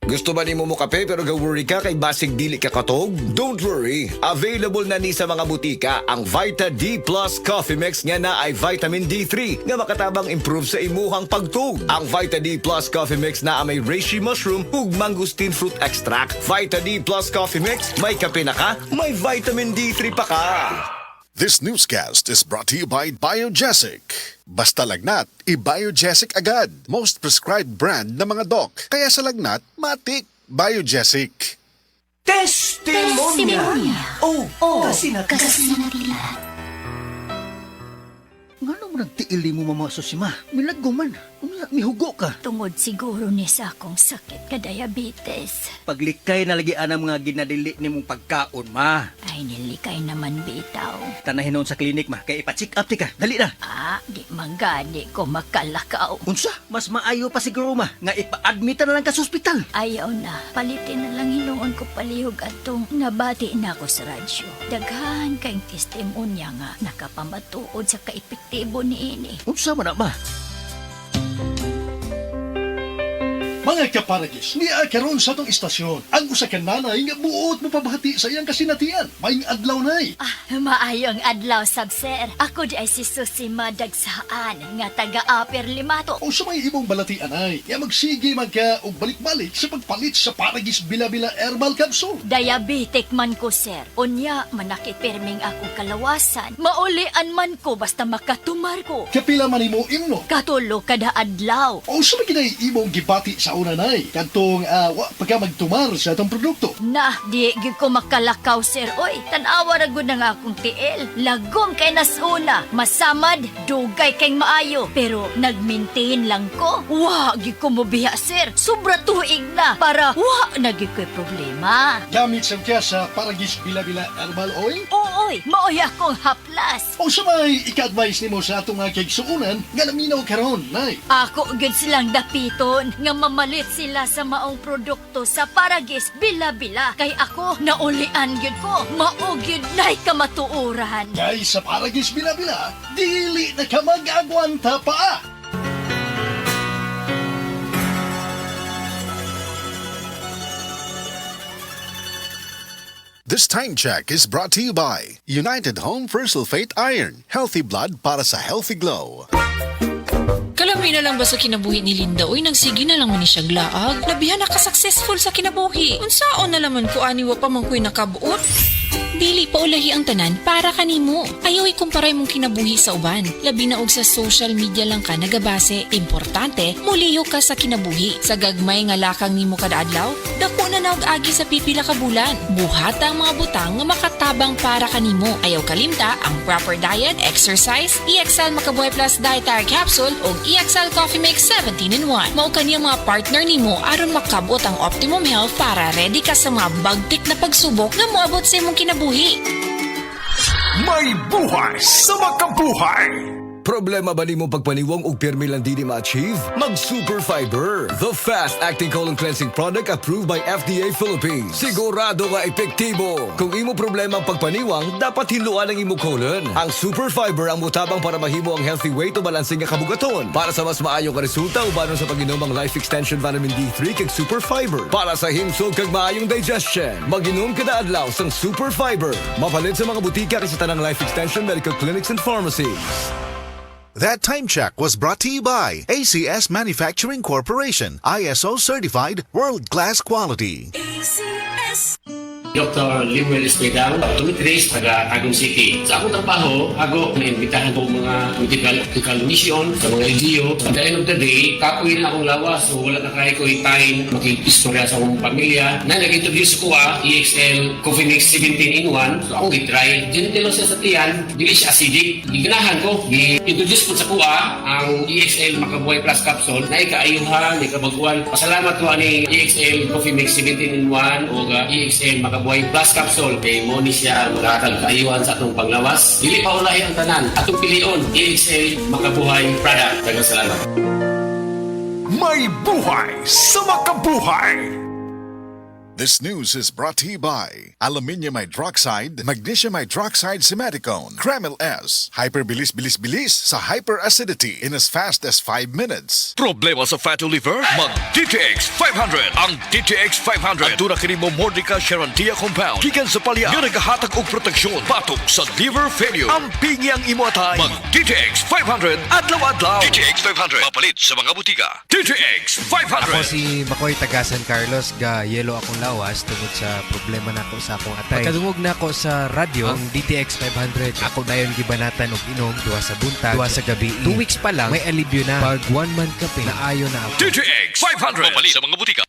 Gusto ba nimo mo kape pero ga-worry ka kay basig dili ka katog? Don't worry. Available na ni sa mga butika ang Vita D Plus Coffee Mix nga na ay vitamin D3 nga makatabang improve sa imuhang pagtug. Ang Vita D Plus Coffee Mix na may reishi mushroom ug mangosteen fruit extract. Vita D Plus Coffee Mix, may kape na ka, may vitamin D3 pa ka. This newscast is brought to you by Biogesic. Basta lagnat, i-Biogesic agad. Most prescribed brand ng mga doc. Kaya sa lagnat, matik. Biogesic. Testimonya. Oh, kasi na. Nga naman nagtiili mo mamaso si ma. Milaggo man. Mihugo ka. Tungod siguro ni sa akong sakit ka diabetes. Paglikay na lagi anang mga ginadili ni mong pagkaon, ma. Ay nilikay naman bitaw. Tanahin noon sa klinik, ma. Kaya ipa-check up ti ka. Dali na. Di mangani ko makalakaw. Unsa? Mas maayo pa siguro, ma. Nga ipa-admit na lang ka sa ospital. Ayaw na. Palitin na lang hinuon ko palihog atong nabati na ako sa radyo. Daghan kayong testimonya nga nakapamatuod sa kaepektibo ni ini. Unsa man na, ma? Mga kaparagis, niya karon sa tong istasyon. Ang usa ka nanay nga buot mo pabahati sa iyang kasinatian. Maing adlaw nay. Maayong adlaw sab sir. Ako di ay si Susi Madagsaan nga taga-Upper Limato. O sa may imong balatian ay, ya magsige magka og balik-balik sa pagpalit sa paragis bila-bila herbal capsule. Diabetic man ko sir. Unya manakit perming akong kalawasan. Maulian man ko basta makatumar ko. Kapila man imo imno. Katulo kada adlaw. O sa may kinay imong gibati sa una nay. Kantong wa pagka magtumar sa atong produkto. Na, di gyud ko makalakaw sir. Oy, tanawa ra gud na nga akong tiil. Lagom kay nasuna. Masamad, dugay kay maayo. Pero nag-maintain lang ko. Wa gyud ko mobiya sir. Sobra tuig na para wa na gyud ko'y problema. Gamit sa kaya sa paragis bila-bila herbal oil. Ooy, maoy akong haplas. O sa may ika-advise nimo sa atong mga kaigsuunan nga naminaw karon nay. Ako gyud silang dapiton nga mamalit sila sa maong produkto sa Paragis bila-bila. Kay ako naulian gyud ko. Mao gyud nay kamatuoran. Kay sa paragis bila-bila, dili na ka mag-agwanta pa. This time check is brought to you by United Home for Sulfate Iron. Healthy blood para sa healthy glow. Kalami na lang ba sa kinabuhi ni Linda? Uy, nagsigi na lang man ni siya glaag. Labihan na ka-successful sa kinabuhi. Unsaon na laman ko aniwa pa man ko'y nakabuot? Dili pa ulahi ang tanan para kanimo. Ayaw ikumparay mong kinabuhi sa uban. Labi na og sa social media lang ka nagabase. Importante, muliyo ka sa kinabuhi. Sa gagmay nga lakang nimo kada adlaw, dako na naog agi sa pipila ka bulan. Buhat ang mga butang nga makatabang para kanimo. Ayaw kalimta ang proper diet, exercise, EXL Makabuhay Plus Dietary Capsule o EXL Coffee Mix 17-in-1. Mao kaniyang mga partner nimo aron makabot ang optimum health para ready ka sa mga bagtik na pagsubok nga moabot sa imong kinabuhi. May buhay sa makabuhay! Problema ba nimo pagpaniwang og pirmi lang di ma-achieve? Mag Super Fiber, the fast-acting colon cleansing product approved by FDA Philippines. Sigurado nga epektibo. Kung imo problema ang pagpaniwang, dapat hiluan ang imo colon. Ang Super Fiber ang mutabang para mahimo ang healthy weight o balansing nga kabugaton. Para sa mas maayong ka resulta, ubanon sa pag-inom ang Life Extension Vitamin D3 kag Super Fiber. Para sa himsog kag maayong digestion, mag-inom kada adlaw sang Super Fiber. Mapalit sa mga butika kay sa tanang Life Extension Medical Clinics and Pharmacies. That time check was brought to you by ACS Manufacturing Corporation. ISO certified world-class quality. Dr. Limuel Espedal, optometrist, taga Tagum City. Sa akong trabaho, ako naimbitahan ko mga medical mission sa mga LGU. At the end of the day, kapuin na akong lawas. So wala na kaya ko time makikistorya sa akong pamilya. Na nag-introduce ko EXL Coffee Mix 17-in-1. So akong i-try. Dinitilo siya sa tiyan, dili siya acidic. Iganahan ko, i-introduce ko sa kuha ang EXL Makabuhay Plus Capsule na ikaayuhan, ikabaguan. Pasalamat ko ani EXL Coffee Mix 17-in-1 o EXL Makabuhay Plus Capsule kay mo ni siya makakag kaayuhan sa atong panglawas. Dili pa ulahi ang tanan. Atong pilion, EXL Makabuhay product. Daghang salamat. May buhay sa makabuhay! This news is brought to you by Aluminium Hydroxide, Magnesium Hydroxide Simeticone, Kremel S, Hyperbilis Bilis Bilis sa hyperacidity in as fast as 5 minutes. Problema sa fatty liver? Mag DTX 500. Ang DTX 500 aduna kini mo Mordica Sharantia compound gikan sa palya nga nagahatag og proteksyon batok sa liver failure. Ang pingyang imo atay. Mag DTX 500 adlaw-adlaw. DTX 500 mapalit sa mga butika. DTX 500. Ako si Makoy taga San Carlos, ga yelo akong lawas tungod sa problema nako sa akong atay. Pagkadungog nako sa radyo, ang DTX 500, ako dayon gibanatan og inom duha sa buntag, duha sa gabi. 2 weeks pa lang may alibyo na. Pag 1 month kape, naayo na ako. DTX 500 mapalit sa mga butika.